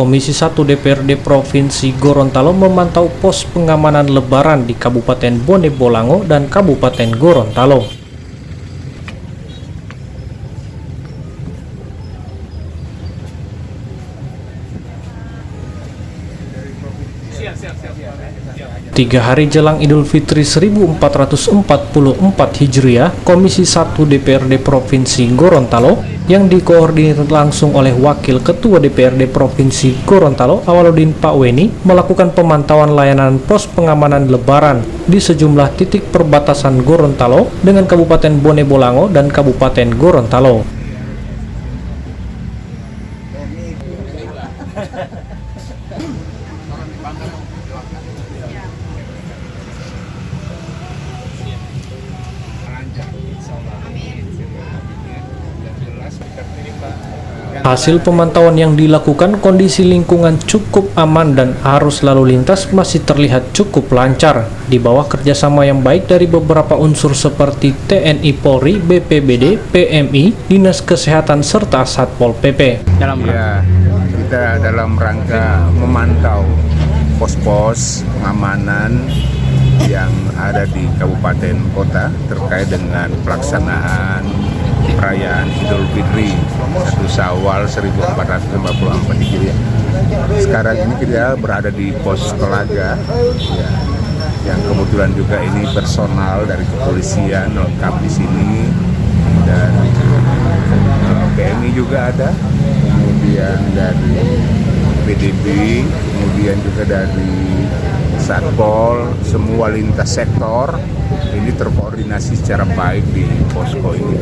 Komisi 1 DPRD Provinsi Gorontalo memantau pos pengamanan Lebaran di Kabupaten Bone Bolango dan Kabupaten Gorontalo. Tiga hari jelang Idul Fitri 1444 Hijriah, Komisi 1 DPRD Provinsi Gorontalo yang dikoordinir langsung oleh Wakil Ketua DPRD Provinsi Gorontalo Awaludin Pak Weni melakukan pemantauan layanan pos pengamanan Lebaran di sejumlah titik perbatasan Gorontalo dengan Kabupaten Bone Bolango dan Kabupaten Gorontalo. Hasil pemantauan yang dilakukan, kondisi lingkungan cukup aman dan arus lalu lintas masih terlihat cukup lancar di bawah kerjasama yang baik dari beberapa unsur seperti TNI Polri, BPBD, PMI, Dinas Kesehatan, serta Satpol PP. Kita dalam rangka memantau pos-pos pengamanan yang ada di kabupaten kota terkait dengan pelaksanaan perayaan Idul Fitri 1 Syawal 1444 Hijriah. Sekarang ini kita berada di pos Telaga, yang kebetulan juga ini personal dari kepolisian lengkap di sini, dan PMI juga ada, kemudian dari PDB, kemudian juga dari Satpol, semua lintas sektor ini terkoordinasi secara baik di posko ini.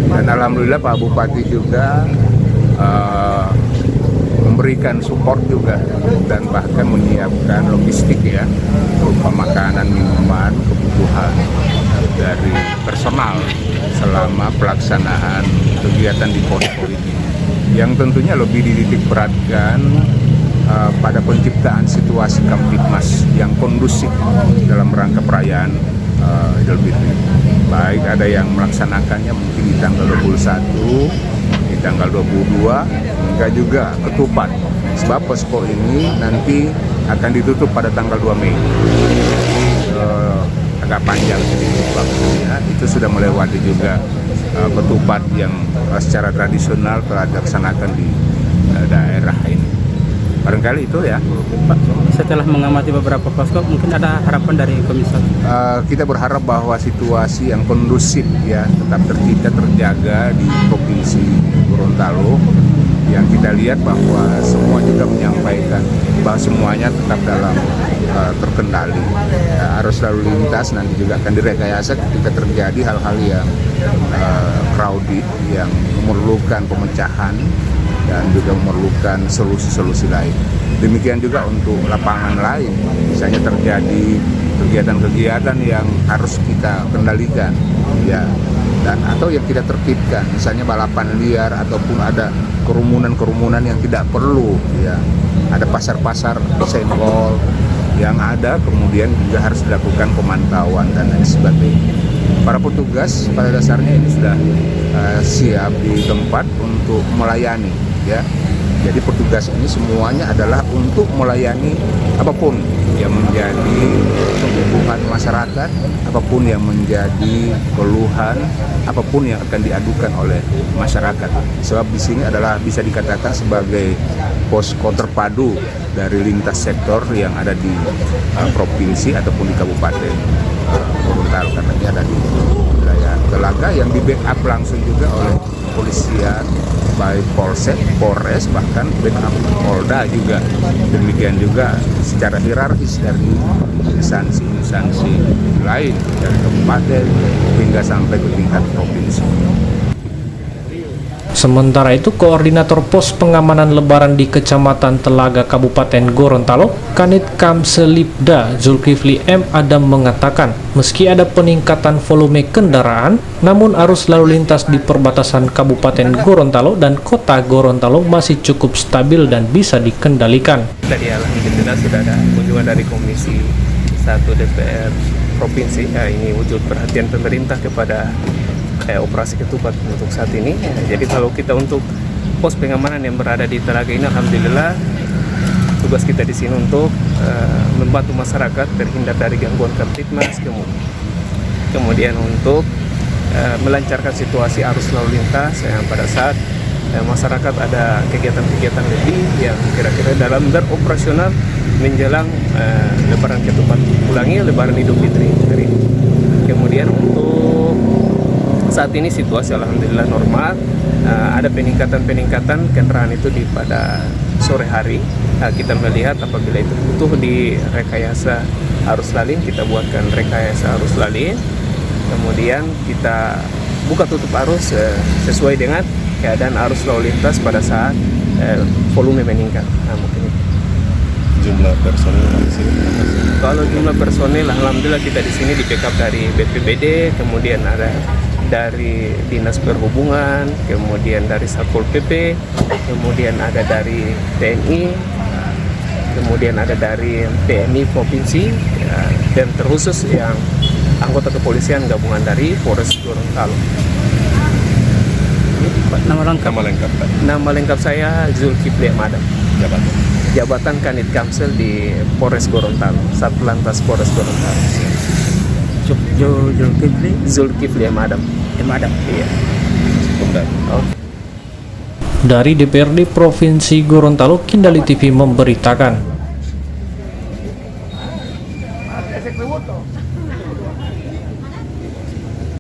Dan alhamdulillah Pak Bupati juga memberikan support juga dan bahkan menyiapkan logistik berupa makanan, minuman, kebutuhan dari personal selama pelaksanaan kegiatan di posko ini, yang tentunya lebih dititik beratkan pada penciptaan situasi Kamtibmas yang kondusif dalam rangka perayaan Idul Fitri. Baik ada yang melaksanakannya mungkin di tanggal 21, di tanggal 22, hingga juga ketupat. Sebab posko ini nanti akan ditutup pada tanggal 2 Mei. Agak panjang jadi waktunya. Itu sudah melewati juga ketupat yang secara tradisional telah dilaksanakan di daerah ini. Barangkali itu ya, Pak. Setelah mengamati beberapa posko, mungkin ada harapan dari Komisi 1? Kita berharap bahwa situasi yang kondusif tetap tercipta, terjaga di Provinsi Gorontalo. Yang kita lihat bahwa semua juga menyampaikan bahwa semuanya tetap dalam terkendali. Arus lalu lintas nanti juga akan direkayasa ketika terjadi hal-hal yang crowded, yang memerlukan pemecahan dan juga memerlukan solusi-solusi lain. Demikian juga untuk lapangan lain, misalnya terjadi kegiatan-kegiatan yang harus kita kendalikan, dan atau yang kita tertibkan, misalnya balapan liar ataupun ada kerumunan-kerumunan yang tidak perlu, ada pasar-pasar senggol yang ada, kemudian juga harus dilakukan pemantauan dan lain sebagainya. Para petugas pada dasarnya ini sudah siap di tempat untuk melayani. Jadi petugas ini semuanya adalah untuk melayani apapun yang menjadi kebutuhan masyarakat, apapun yang menjadi keluhan, apapun yang akan diadukan oleh masyarakat. Sebab di sini adalah bisa dikatakan sebagai posko terpadu dari lintas sektor yang ada di provinsi ataupun di kabupaten Gorontalo, karena ini ada di wilayah Telaga yang di backup langsung juga oleh kepolisian, baik Polsek, Polres, bahkan backup Polda juga. Demikian juga secara hierarkis dari instansi-instansi lain dari kabupaten hingga sampai ke tingkat provinsi. Sementara itu, Koordinator Pos Pengamanan Lebaran di Kecamatan Telaga Kabupaten Gorontalo, Kanit Kamselipda Zulkifli M. Adam mengatakan, meski ada peningkatan volume kendaraan, namun arus lalu lintas di perbatasan Kabupaten Gorontalo dan Kota Gorontalo masih cukup stabil dan bisa dikendalikan. Tadi alhamdulillah sudah ada kunjungan dari Komisi 1 DPR Provinsi. Ini wujud perhatian pemerintah kepada operasi ketupat untuk saat ini. Jadi kalau kita untuk pos pengamanan yang berada di Telaga ini, alhamdulillah tugas kita di sini untuk membantu masyarakat terhindar dari gangguan Kamtibmas, kemudian untuk melancarkan situasi arus lalu lintas yang pada saat masyarakat ada kegiatan-kegiatan lebih yang kira-kira dalam beroperasional menjelang Lebaran ketupat, ulangi Lebaran Idul Fitri hari ini. Kemudian untuk saat ini situasi alhamdulillah normal, ada peningkatan kendaraan itu pada sore hari. Kita melihat apabila itu butuh di rekayasa arus lalin, kita buatkan rekayasa arus lalin. Kemudian kita buka tutup arus sesuai dengan keadaan arus lalu lintas pada saat volume meningkat. Mungkin itu. Jumlah personil di sini? Kalau jumlah personil, alhamdulillah kita di sini di backup dari BPBD, kemudian ada dari Dinas Perhubungan, kemudian dari Satpol PP, kemudian ada dari TNI, kemudian ada dari PMI Provinsi, dan terkhusus yang anggota kepolisian gabungan dari Polres Gorontalo. Nama lengkap? Nama lengkap saya Zulkifli Ahmad. Jabatan Kanit Kamsel di Polres Gorontalo, Satlantas Polres Gorontalo. Zulkifli Ahmad. Iya. Okay. Dari DPRD Provinsi Gorontalo, Kindali TV memberitakan.